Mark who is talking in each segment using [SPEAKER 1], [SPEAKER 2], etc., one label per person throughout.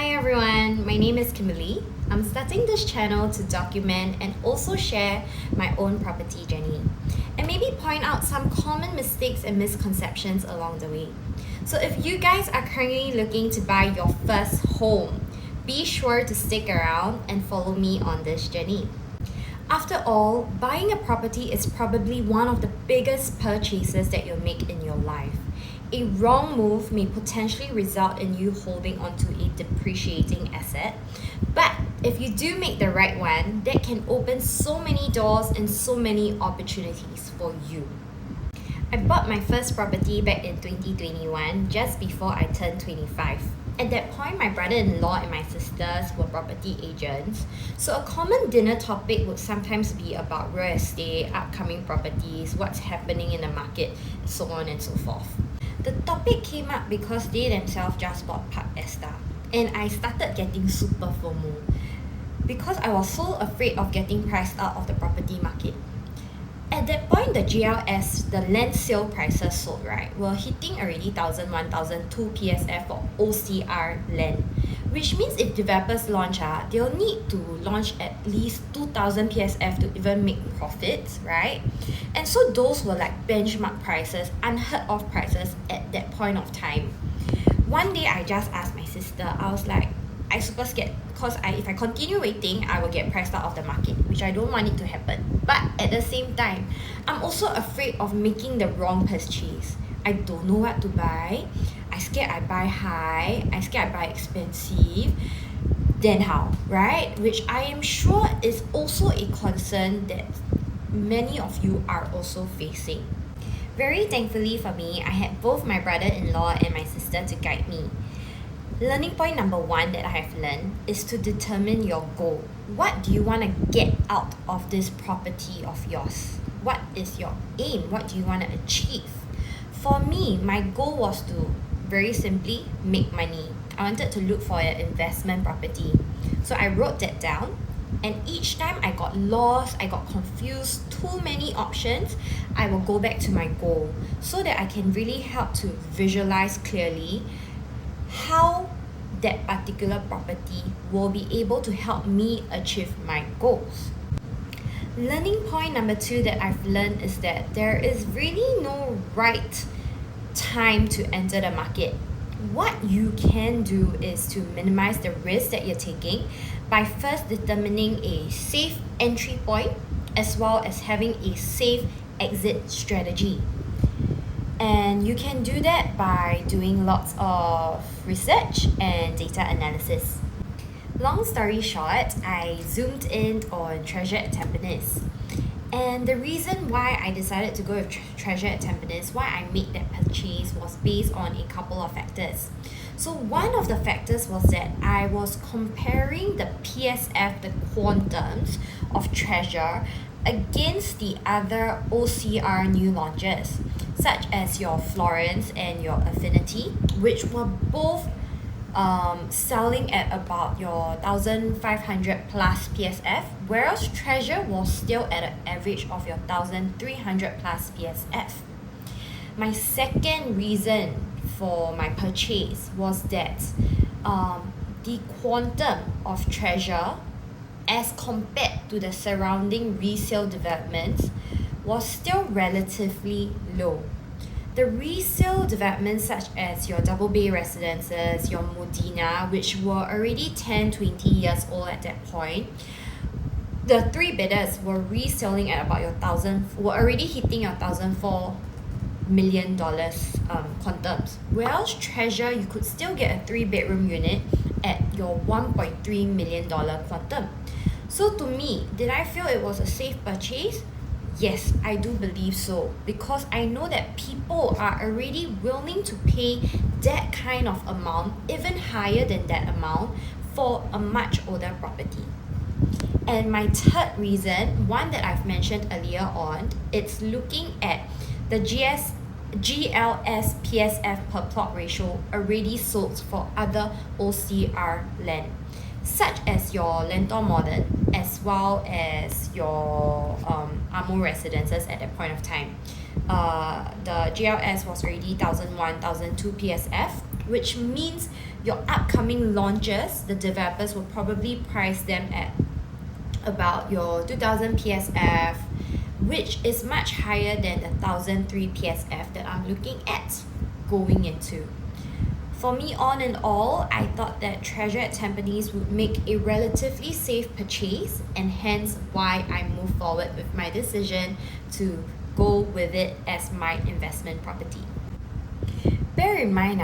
[SPEAKER 1] Hi everyone, my name is Kimberly. I'm starting this channel to document and also share my own property journey and maybe point out some common mistakes and misconceptions along the way. So if you guys are currently looking to buy your first home, be sure to stick around and follow me on this journey. After all, buying a property is probably one of the biggest purchases that you'll make in your life. A wrong move may potentially result in you holding onto a depreciating asset, but if you do make the right one, that can open so many doors and so many opportunities for you. I bought my first property back in 2021, just before I turned 25. At that point, my brother-in-law and my sisters were property agents, so a common dinner topic would sometimes be about real estate, upcoming properties, what's happening in the market, so on and so forth. The topic came up because they themselves just bought Park Esta, and I started getting super FOMO because I was so afraid of getting priced out of the property market. At that point, the GLS, the land sale prices sold, right, were hitting already 1,000, 1,002 PSF for OCR land, which means if developers launch, they'll need to launch at least 2,000 PSF to even make profits, right? And so those were like benchmark prices, unheard of prices at that point of time. One day I just asked my sister, I was like, I super scared because if I continue waiting, I will get priced out of the market, which I don't want it to happen. But at the same time, I'm also afraid of making the wrong purchase. I don't know what to buy. I scared I buy high. I scared I buy expensive. Then how, right? Which I am sure is also a concern that many of you are also facing. Very thankfully for me, I had both my brother-in-law and my sister to guide me. Learning point number one that I have learned is to determine your goal. What do you want to get out of this property of yours? What is your aim? What do you want to achieve? For me, my goal was to very simply make money. I wanted to look for an investment property. So I wrote that down, and each time I got lost, I got confused, too many options, I will go back to my goal so that I can really help to visualize clearly how that particular property will be able to help me achieve my goals. Learning point number two that I've learned is that there is really no right time to enter the market. What you can do is to minimize the risk that you're taking by first determining a safe entry point as well as having a safe exit strategy. And you can do that by doing lots of research and data analysis. Long story short, I zoomed in on Treasure at Tampines. And the reason why I decided to go with Treasure at Tampines, why I made that purchase, was based on a couple of factors. So one of the factors was that I was comparing the PSF, the quantums of Treasure, against the other OCR new launches, such as your Florence and your Affinity, which were both selling at about your 1,500 plus PSF, whereas Treasure was still at an average of your 1,300 plus PSF. My second reason for my purchase was that the quantum of Treasure as compared to the surrounding resale developments was still relatively low. The resale developments such as your double bay residences, your Modena, which were already 10, 20 years old at that point, the three bidders were reselling at about were already hitting your $1,004 million quantums. Whereas Treasure, you could still get a 3-bedroom unit at your $1.3 million quantum. So to me, did I feel it was a safe purchase? Yes, I do believe so, because I know that people are already willing to pay that kind of amount, even higher than that amount, for a much older property. And my third reason, one that I've mentioned earlier on, it's looking at the GLS PSF per plot ratio already sold for other OCR land, such as your Lentor Modern as well as your Amo residences at that point of time. The GLS was already 1,001, 1,002 PSF, which means your upcoming launches, the developers will probably price them at about your 2000 PSF, which is much higher than the 1003 PSF that I'm looking at going into. For me, on and all, I thought that Treasure at Tampines would make a relatively safe purchase, and hence why I moved forward with my decision to go with it as my investment property. Bear in mind,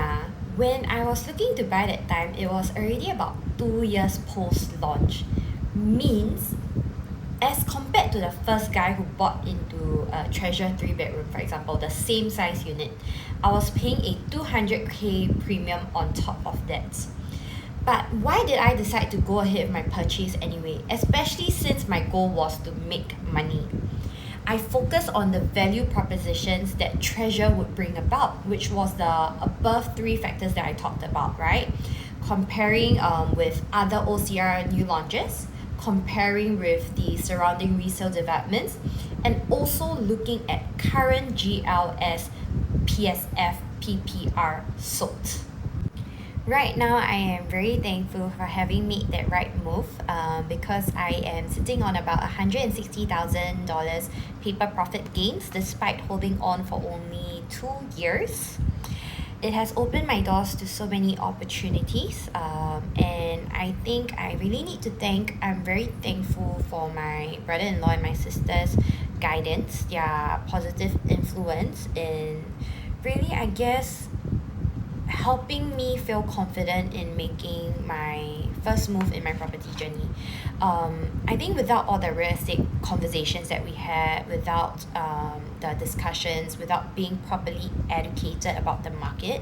[SPEAKER 1] when I was looking to buy that time, it was already about 2 years post-launch. Means, as compared to the first guy who bought into a Treasure 3-bedroom, for example, the same size unit, I was paying a 200k premium on top of that. But why did I decide to go ahead with my purchase anyway? Especially since my goal was to make money. I focused on the value propositions that Treasure would bring about, which was the above 3 factors that I talked about, right? Comparing with other OCR new launches, comparing with the surrounding resale developments, and also looking at current GLS PSF PPR sold. Right now, I am very thankful for having made that right move because I am sitting on about $160,000 paper profit gains despite holding on for only 2 years. It has opened my doors to so many opportunities, and I think I really need to I'm very thankful for my brother-in-law and my sister's guidance, their positive influence in really, I guess, helping me feel confident in making my first move in my property journey. I think without all the real estate conversations that we had, without the discussions, without being properly educated about the market,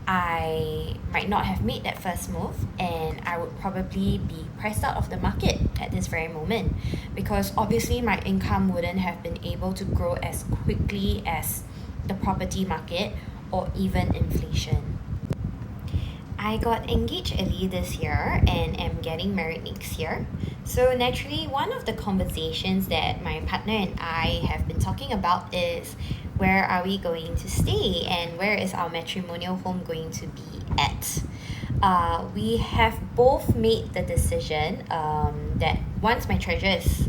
[SPEAKER 1] I might not have made that first move, and I would probably be priced out of the market at this very moment, because obviously my income wouldn't have been able to grow as quickly as the property market or even inflation. I got engaged early this year and am getting married next year. So naturally, one of the conversations that my partner and I have been talking about is, where are we going to stay and where is our matrimonial home going to be at? We have both made the decision that once my Treasure is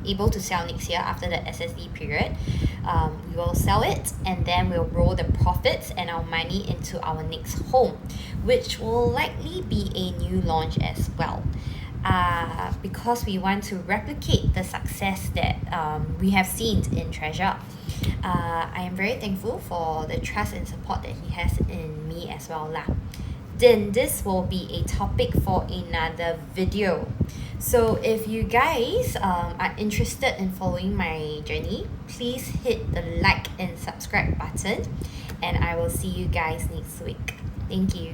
[SPEAKER 1] able to sell next year after the SSD period, we will sell it and then we'll roll the profits and our money into our next home, which will likely be a new launch as well. Because we want to replicate the success that we have seen in Treasure. I am very thankful for the trust and support that he has in me as well lah. Then this will be a topic for another video. So if you guys are interested in following my journey, please hit the like and subscribe button, and I will see you guys next week. Thank you.